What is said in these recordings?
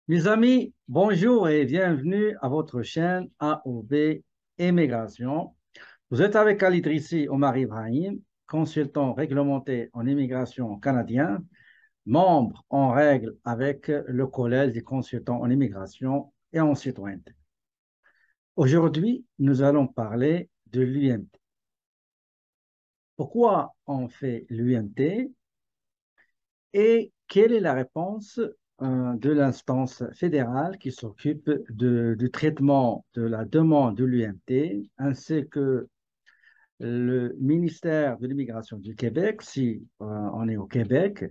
Mes amis, bonjour et bienvenue à votre chaîne AOB Immigration. Vous êtes avec Ali Drissi Omar Ibrahim, consultant réglementé en immigration canadien, membre en règle avec le Collège des consultants en immigration et en citoyenneté. Aujourd'hui, nous allons parler de l'UMT. Pourquoi on fait l'UMT et quelle est la réponse de l'instance fédérale qui s'occupe du traitement de la demande de l'UMT, ainsi que le ministère de l'Immigration du Québec, si on est au Québec.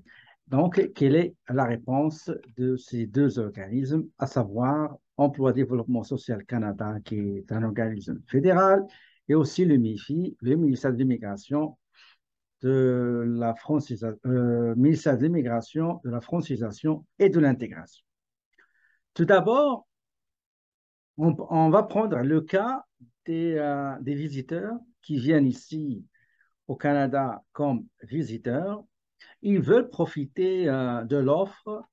Donc, quelle est la réponse de ces deux organismes, à savoir Emploi Développement Social Canada, qui est un organisme fédéral, et aussi le MIFI, le ministère de l'Immigration ministère de l'Immigration, de la francisation et de l'intégration. Tout d'abord, on va prendre le cas des visiteurs qui viennent ici au Canada comme visiteurs. Ils veulent profiter de l'offre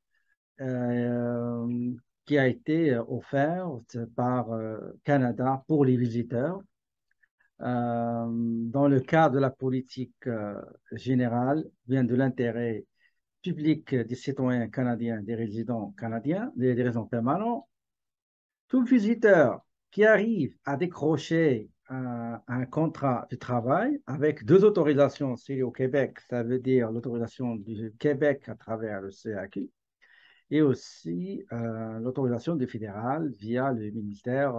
euh, qui a été offerte par Canada pour les visiteurs. Dans le cadre de la politique générale, bien de l'intérêt public des citoyens canadiens, des résidents canadiens, des résidents permanents, tout visiteur qui arrive à décrocher un contrat de travail avec deux autorisations, c'est au Québec, ça veut dire l'autorisation du Québec à travers le CAQ et aussi l'autorisation du fédéral via le ministère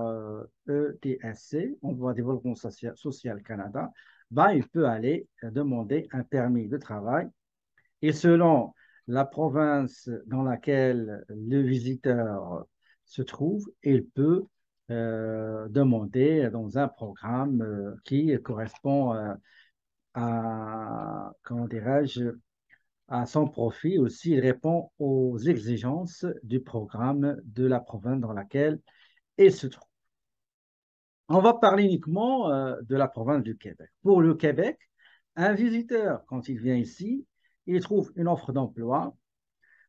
EDSC, Envoi Développement Social Canada, ben, il peut aller demander un permis de travail et selon la province dans laquelle le visiteur se trouve, il peut demander dans un programme qui correspond à, comment dirais-je, à son profit aussi. Il répond aux exigences du programme de la province dans laquelle il se trouve. On va parler uniquement de la province du Québec. Pour le Québec, un visiteur, quand il vient ici, il trouve une offre d'emploi.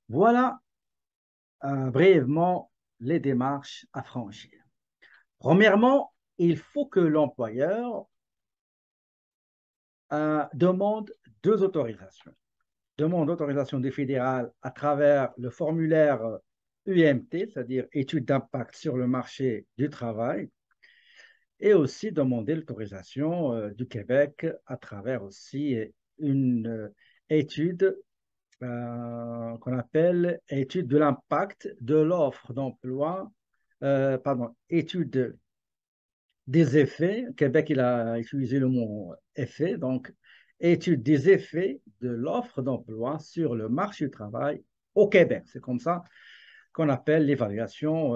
Voilà brièvement les démarches à franchir. Premièrement, il faut que l'employeur demande deux autorisations. Demande d'autorisation des fédérales à travers le formulaire UMT, c'est-à-dire étude d'impact sur le marché du travail, et aussi demander l'autorisation du Québec à travers aussi une étude qu'on appelle étude de l'impact de l'offre d'emploi, pardon, étude des effets. Québec, il a utilisé le mot effet, donc étude des effets de l'offre d'emploi sur le marché du travail au Québec. C'est comme ça qu'on appelle l'évaluation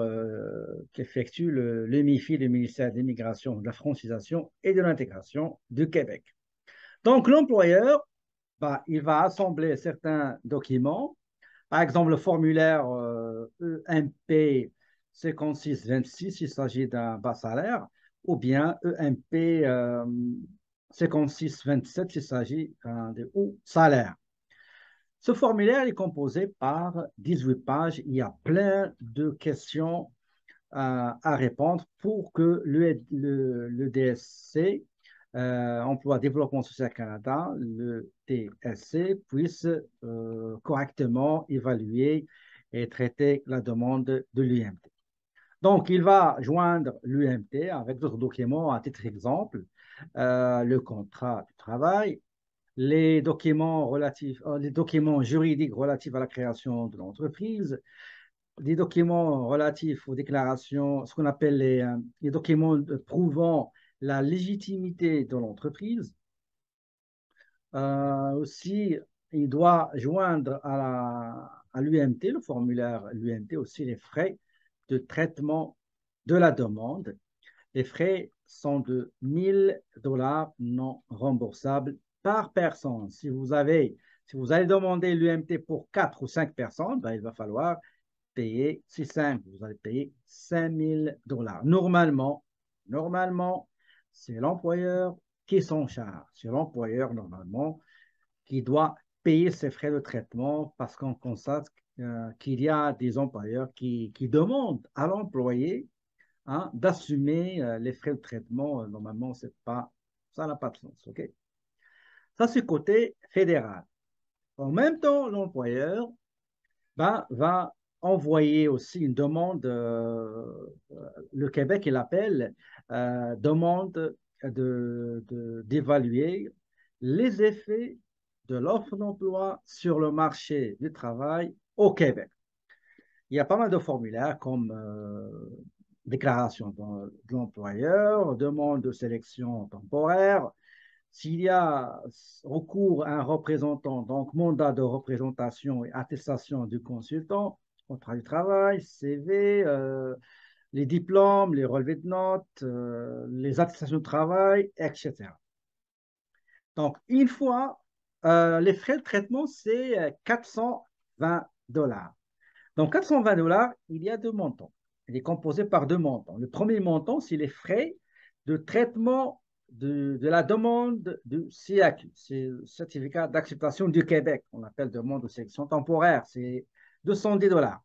qu'effectue le MIFI, le ministère de l'Immigration, de la francisation et de l'intégration du Québec. Donc, l'employeur, bah, il va assembler certains documents, par exemple le formulaire EMP 5626, il s'agit d'un bas salaire, ou bien EMP 5627, il s'agit de haut salaire. Ce formulaire est composé par 18 pages. Il y a plein de questions à répondre pour que le DSC, Emploi Développement Social Canada, le DSC, puisse correctement évaluer et traiter la demande de l'UMT. Donc, il va joindre l'UMT avec d'autres documents, à titre exemple, le contrat de travail, les documents juridiques relatifs à la création de l'entreprise, des documents relatifs aux déclarations, ce qu'on appelle les documents prouvant la légitimité de l'entreprise. Aussi, il doit joindre à l'UMT, le formulaire l'UMT, aussi les frais de traitement de la demande. Les frais sont de 1 000 $ non remboursables par personne. Si vous allez demander l'UMT pour 4 ou 5 personnes, ben, il va falloir payer, c'est simple, vous allez payer 5 000 $. Normalement, c'est l'employeur qui s'en charge. C'est l'employeur, normalement, qui doit payer ses frais de traitement parce qu'on constate qu'il y a des employeurs qui demandent à l'employé, hein, d'assumer les frais de traitement. Normalement, c'est pas, ça n'a pas de sens. OK? Ça, c'est côté fédéral. En même temps, l'employeur va envoyer aussi une demande, le Québec, il appelle, demande d'évaluer les effets de l'offre d'emploi sur le marché du travail au Québec. Il y a pas mal de formulaires comme déclaration de l'employeur, demande de sélection temporaire. S'il y a recours à un représentant, donc mandat de représentation et attestation du consultant, contrat du travail, CV, les diplômes, les relevés de notes, les attestations de travail, etc. Donc, une fois, les frais de traitement, c'est 420 $. Donc, 420 $, il y a deux montants. Il est composé par deux montants. Le premier montant, c'est les frais de traitement de la demande du CAQ, c'est le certificat d'acceptation du Québec. On appelle demande de sélection temporaire. C'est 210 $.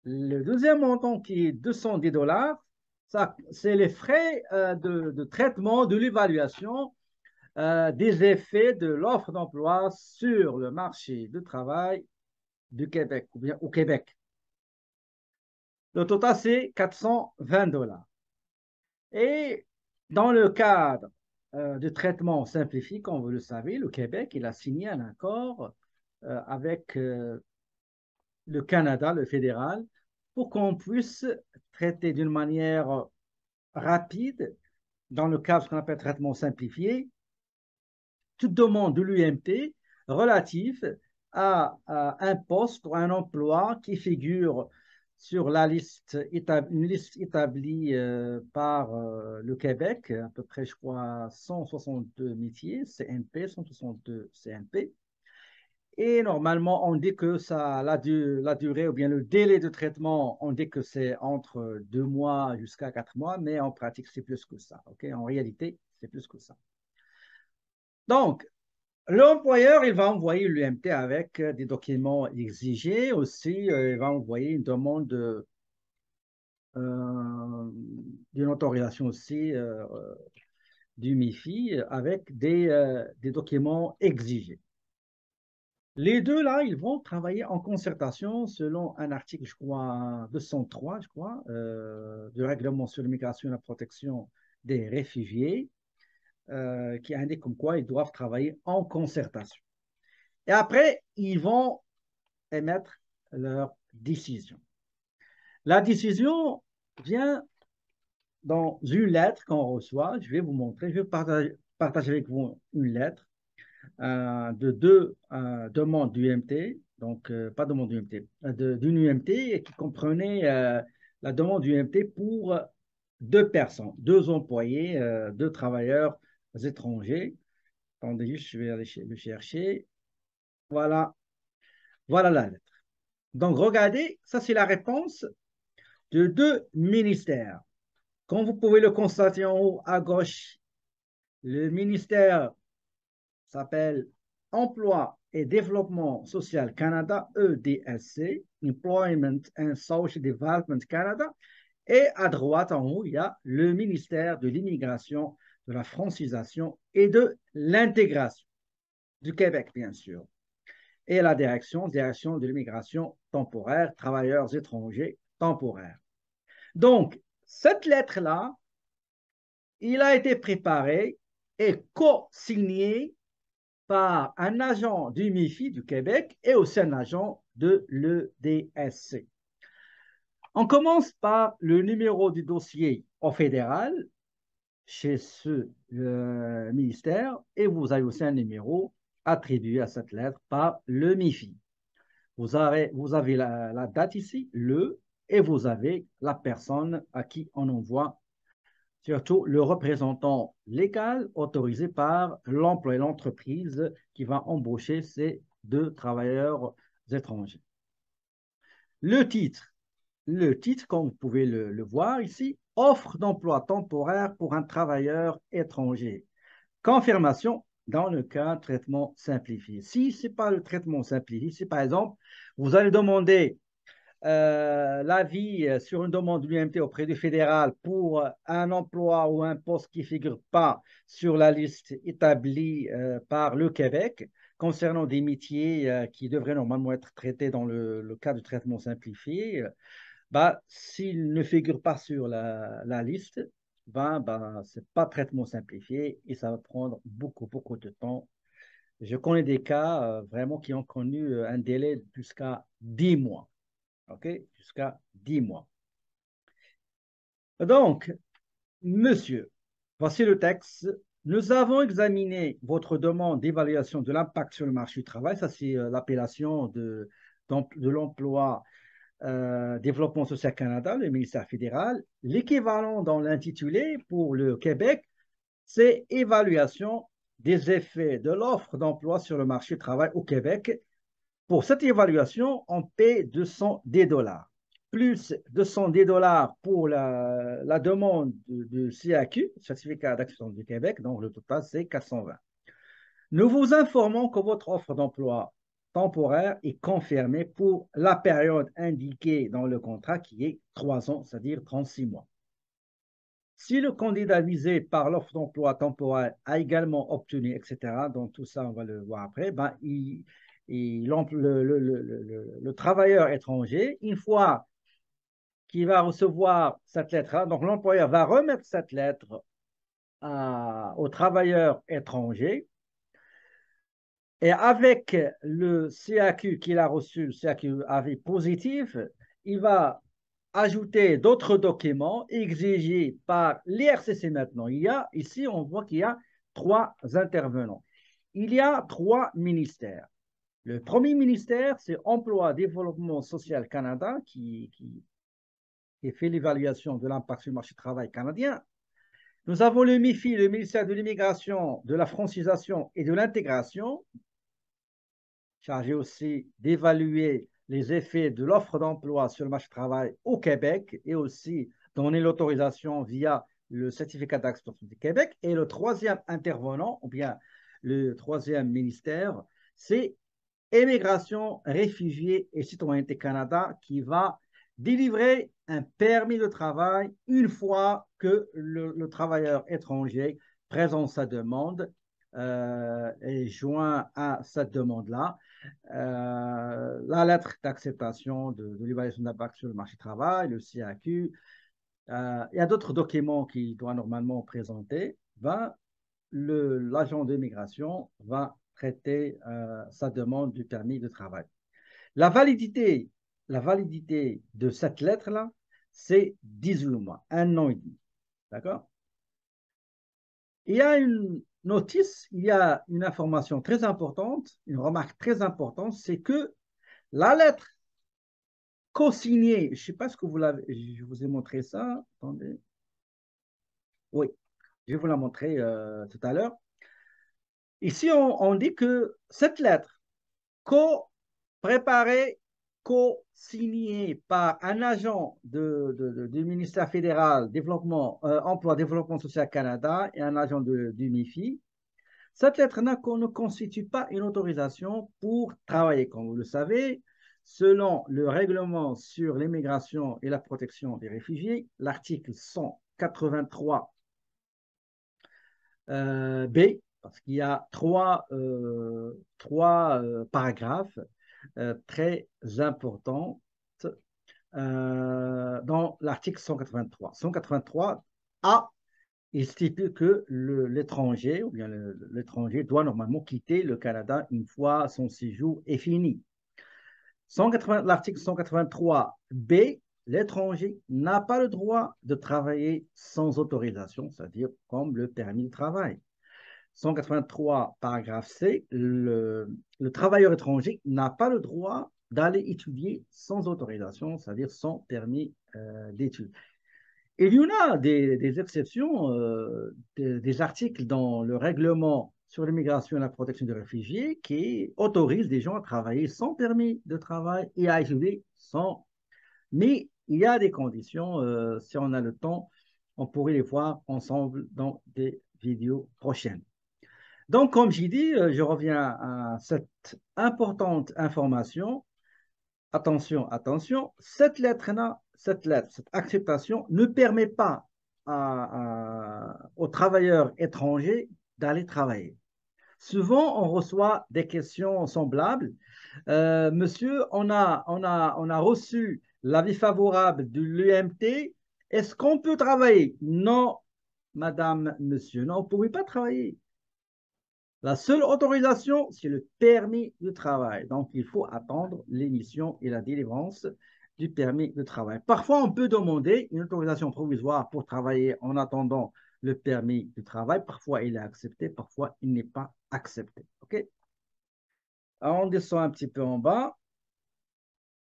Le deuxième montant qui est 210 $, ça, c'est les frais de traitement de l'évaluation des effets de l'offre d'emploi sur le marché du travail du Québec ou bien au Québec. Le total, c'est 420 $. Et dans le cadre du traitement simplifié, comme vous le savez, le Québec, il a signé un accord avec le Canada, le fédéral, pour qu'on puisse traiter d'une manière rapide, dans le cadre de ce qu'on appelle traitement simplifié, toute demande de l'UMT relative à un poste ou un emploi qui figure sur la liste, une liste établie par le Québec, à peu près, je crois, 162 métiers, CNP, 162 CNP. Et normalement, on dit que ça, la durée ou bien le délai de traitement, on dit que c'est entre 2 mois jusqu'à 4 mois, mais en pratique, c'est plus que ça. Okay? En réalité, c'est plus que ça. Donc, l'employeur, il va envoyer l'UMT avec des documents exigés. Aussi, il va envoyer une demande d'une autorisation aussi du MIFI avec des documents exigés. Les deux, là, ils vont travailler en concertation selon un article, je crois, 203, je crois, du règlement sur l'immigration et la protection des réfugiés, qui indique comme quoi ils doivent travailler en concertation. Et après, ils vont émettre leur décision. La décision vient dans une lettre qu'on reçoit. Je vais vous montrer, je vais partager avec vous une lettre de deux demandes d'UMT, donc pas demande d'UMT, d'une UMT qui comprenait la demande d'UMT pour deux personnes, deux employés, deux travailleurs étrangers. Attendez, je vais aller le chercher. Voilà, voilà la lettre. Donc, regardez, ça c'est la réponse de deux ministères. Comme vous pouvez le constater en haut à gauche, le ministère s'appelle Emploi et Développement Social Canada, EDSC, Employment and Social Development Canada. Et à droite en haut, il y a le ministère de l'Immigration, de la Francisation et de l'Intégration du Québec, bien sûr. Et la direction de l'immigration temporaire, travailleurs étrangers temporaires. Donc, cette lettre-là, il a été préparé et co-signé par un agent du MIFI du Québec et aussi un agent de l'EDSC. On commence par le numéro du dossier au fédéral chez ce ministère et vous avez aussi un numéro attribué à cette lettre par le MIFI. Vous avez la date ici, et vous avez la personne à qui on envoie, surtout le représentant légal autorisé par l'emploi et l'entreprise qui va embaucher ces deux travailleurs étrangers. Le titre, comme vous pouvez le voir ici, offre d'emploi temporaire pour un travailleur étranger. Confirmation dans le cas de traitement simplifié. Si ce n'est pas le traitement simplifié, si par exemple, vous allez demander l'avis sur une demande de l'UMT auprès du fédéral pour un emploi ou un poste qui ne figure pas sur la liste établie par le Québec concernant des métiers qui devraient normalement être traités dans le cas du traitement simplifié, bah, s'il ne figure pas sur la liste, ce n'est pas traitement simplifié et ça va prendre beaucoup, beaucoup de temps. Je connais des cas vraiment qui ont connu un délai jusqu'à 10 mois. OK? Jusqu'à 10 mois. Donc, monsieur, voici le texte. Nous avons examiné votre demande d'évaluation de l'impact sur le marché du travail. Ça, c'est l'appellation de l'emploi Développement social Canada, le ministère fédéral. L'équivalent dans l'intitulé pour le Québec, c'est évaluation des effets de l'offre d'emploi sur le marché du travail au Québec. Pour cette évaluation, on paie 210 dollars, plus 210 dollars pour la demande de CAQ, Certificat d'Action du Québec, donc le total, c'est 420. Nous vous informons que votre offre d'emploi temporaire est confirmée pour la période indiquée dans le contrat qui est 3 ans, c'est-à-dire 36 mois. Si le candidat visé par l'offre d'emploi temporaire a également obtenu, etc., donc tout ça, on va le voir après, le travailleur étranger, une fois qu'il va recevoir cette lettre-là, donc l'employeur va remettre cette lettre au travailleur étranger et avec le CAQ qu'il a reçu, le CAQ avis positif, il va ajouter d'autres documents exigés par l'IRCC maintenant. Ici, on voit qu'il y a 3 intervenants. Il y a 3 ministères. Le premier ministère, c'est Emploi, Développement social Canada, qui fait l'évaluation de l'impact sur le marché du travail canadien. Nous avons le MIFI, le ministère de l'Immigration, de la Francisation et de l'Intégration, chargé aussi d'évaluer les effets de l'offre d'emploi sur le marché du travail au Québec et aussi donner l'autorisation via le certificat d'action du Québec. Et le troisième intervenant, ou bien le troisième ministère, c'est Immigration, Réfugiés et Citoyenneté Canada qui va délivrer un permis de travail une fois que le travailleur étranger présente sa demande et joint à cette demande-là la lettre d'acceptation de l'évaluation d'impact sur le marché du travail, le CAQ. Il y a d'autres documents qu'il doit normalement présenter. L'agent d'immigration va traiter sa demande du permis de travail. La validité, la validité de cette lettre-là, c'est 18 mois, 1 an et demi. D'accord? Il y a une notice, il y a une information très importante, une remarque très importante, c'est que la lettre co-signée, je ne sais pas ce que vous l'avez, je vous ai montré ça. Attendez. Oui, je vais vous la montrer tout à l'heure. Ici, on dit que cette lettre préparée, co-signée par un agent du ministère fédéral développement, Emploi, Développement social Canada et un agent du MIFI, cette lettre ne constitue pas une autorisation pour travailler. Comme vous le savez, selon le règlement sur l'immigration et la protection des réfugiés, l'article 183 B, parce qu'il y a trois paragraphes très importants dans l'article 183. 183 A, il stipule que l'étranger, ou bien l'étranger doit normalement quitter le Canada une fois son séjour est fini. L'article 183 B, l'étranger n'a pas le droit de travailler sans autorisation, c'est-à-dire comme le permis de travail. 183, paragraphe C, le travailleur étranger n'a pas le droit d'aller étudier sans autorisation, c'est-à-dire sans permis d'études. Il y en a des exceptions, des articles dans le règlement sur l'immigration et la protection des réfugiés qui autorisent des gens à travailler sans permis de travail et à étudier sans. Mais il y a des conditions, si on a le temps, on pourrait les voir ensemble dans des vidéos prochaines. Donc, comme j'ai dit, je reviens à cette importante information. Attention, attention, cette lettre-là, cette lettre, cette acceptation ne permet pas aux travailleurs étrangers d'aller travailler. Souvent, on reçoit des questions semblables. Monsieur, on a reçu l'avis favorable de l'UMT. Est-ce qu'on peut travailler? Non, madame, monsieur, non, vous ne pouvez pas travailler. La seule autorisation, c'est le permis de travail. Donc, il faut attendre l'émission et la délivrance du permis de travail. Parfois, on peut demander une autorisation provisoire pour travailler en attendant le permis de travail. Parfois, il est accepté, parfois, il n'est pas accepté. OK? Alors, on descend un petit peu en bas.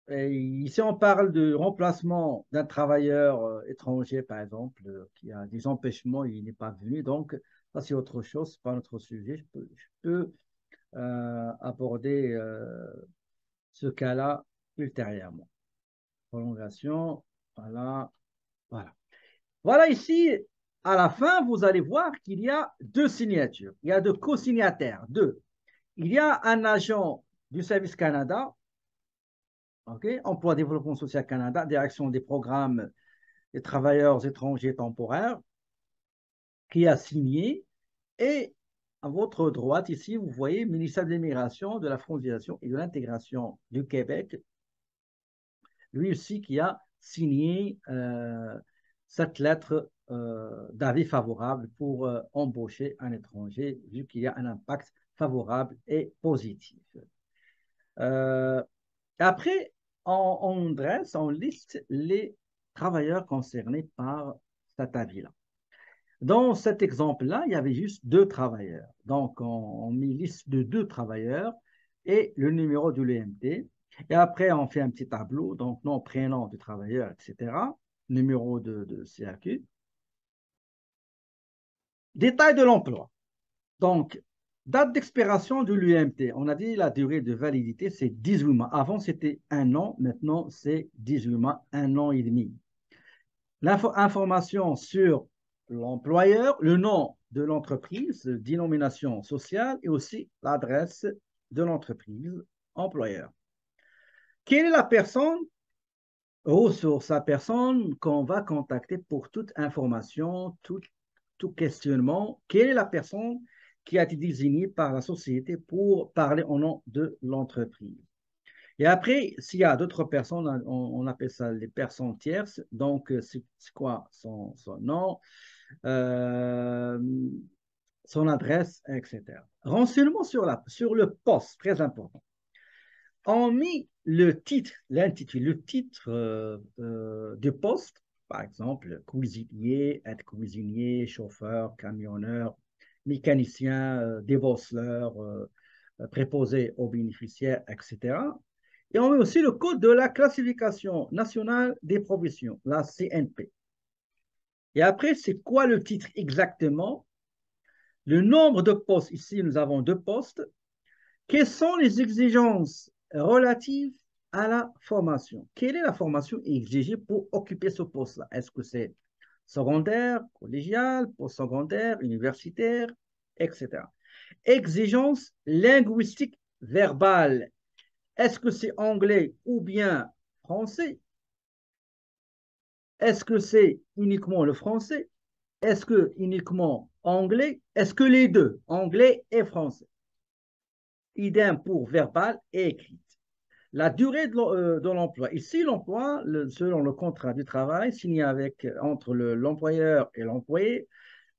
Et ici, on parle de remplacement d'un travailleur étranger, par exemple, qui a des empêchements, il n'est pas venu. Donc, ça, c'est autre chose, c'est pas notre sujet. Je peux aborder ce cas-là ultérieurement. Prolongation, voilà, voilà. Voilà ici, à la fin, vous allez voir qu'il y a deux signatures. Il y a deux co-signataires, deux. Il y a un agent du Service Canada, ok, Emploi Développement Social Canada, direction des programmes des travailleurs étrangers temporaires, qui a signé. Et à votre droite, ici, vous voyez ministère de l'Immigration, de la Frontalisation et de l'Intégration du Québec, lui aussi qui a signé cette lettre d'avis favorable pour embaucher un étranger, vu qu'il y a un impact favorable et positif. Euh, Après, on dresse, on liste les travailleurs concernés par cet avis-là. Dans cet exemple-là, il y avait juste deux travailleurs. Donc, on met liste de deux travailleurs et le numéro de l'EMT. Et après, on fait un petit tableau, donc nom, prénom du travailleur, etc. Numéro de CAQ. Détail de l'emploi. Donc, date d'expiration de l'UMT. On a dit la durée de validité, c'est 18 mois. Avant, c'était un an. Maintenant, c'est 18 mois, un an et demi. L'information sur l'employeur, le nom de l'entreprise, dénomination sociale et aussi l'adresse de l'entreprise employeur. Quelle est la personne, ressource, la personne qu'on va contacter pour toute information, tout questionnement? Quelle est la personne qui a été désignée par la société pour parler au nom de l'entreprise? Et après, s'il y a d'autres personnes, on appelle ça les personnes tierces. Donc, c'est quoi son nom, euh, son adresse, etc. Renseignement sur le poste, très important. On met le titre, l'intitulé, le titre du poste, par exemple, cuisinier, aide-cuisinier, chauffeur, camionneur, mécanicien, débosseleur, préposé aux bénéficiaires, etc. Et on met aussi le code de la classification nationale des professions, la CNP. Et après, c'est quoi le titre exactement? Le nombre de postes, ici nous avons deux postes. Quelles sont les exigences relatives à la formation? Quelle est la formation exigée pour occuper ce poste-là? Est-ce que c'est secondaire, collégial, postsecondaire, universitaire, etc. Exigences linguistiques verbales. Est-ce que c'est anglais ou bien français? Est-ce que c'est uniquement le français? Est-ce que uniquement anglais? Est-ce que les deux, anglais et français? Idem pour verbal et écrit. La durée de l'emploi. Ici, l'emploi, selon le contrat du travail signé entre l'employeur et l'employé,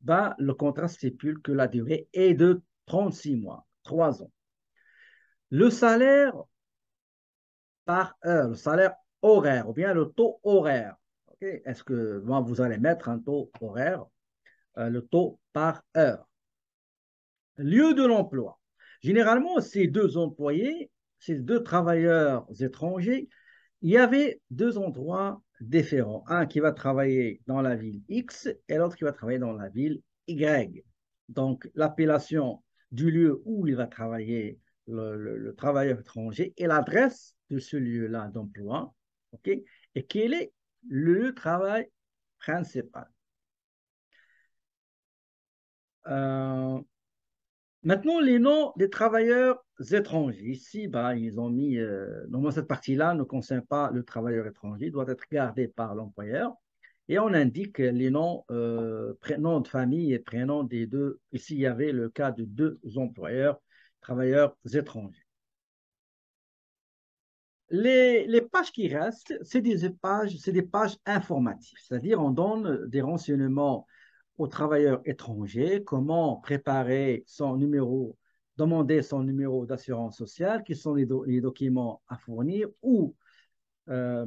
ben, le contrat stipule que la durée est de 36 mois, 3 ans. Le salaire par heure, le salaire horaire, ou bien le taux horaire. Okay? Est-ce que bon, vous allez mettre un taux horaire, le taux par heure? Lieu de l'emploi. Généralement, ces deux employés, ces deux travailleurs étrangers, il y avait deux endroits différents. Un qui va travailler dans la ville X et l'autre qui va travailler dans la ville Y. Donc, l'appellation du lieu où il va travailler le travailleur étranger et l'adresse de ce lieu-là d'emploi. OK? Et quel est le travail principal? Euh, Maintenant, les noms des travailleurs étrangers. Ici, bah, ils ont mis, normalement, cette partie-là ne concerne pas le travailleur étranger, il doit être gardé par l'employeur. Et on indique les noms, prénoms de famille et prénoms des deux. Ici, il y avait le cas de deux employeurs, travailleurs étrangers. Les pages qui restent, c'est des pages informatives, c'est-à-dire on donne des renseignements aux travailleurs étrangers, comment préparer son numéro, demander son numéro d'assurance sociale, quels sont les documents à fournir, où euh,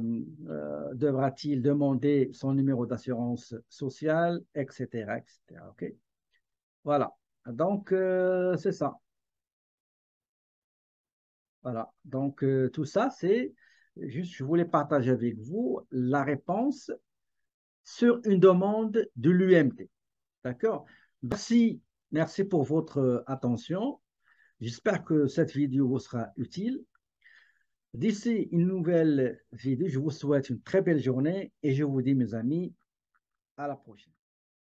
devra-t-il demander son numéro d'assurance sociale, etc., etc. OK? Voilà. Donc, c'est ça. Voilà. Donc, tout ça, c'est juste, je voulais partager avec vous la réponse sur une demande de l'UMT. D'accord? Merci, merci pour votre attention. J'espère que cette vidéo vous sera utile. D'ici une nouvelle vidéo, je vous souhaite une très belle journée et je vous dis, mes amis, à la prochaine.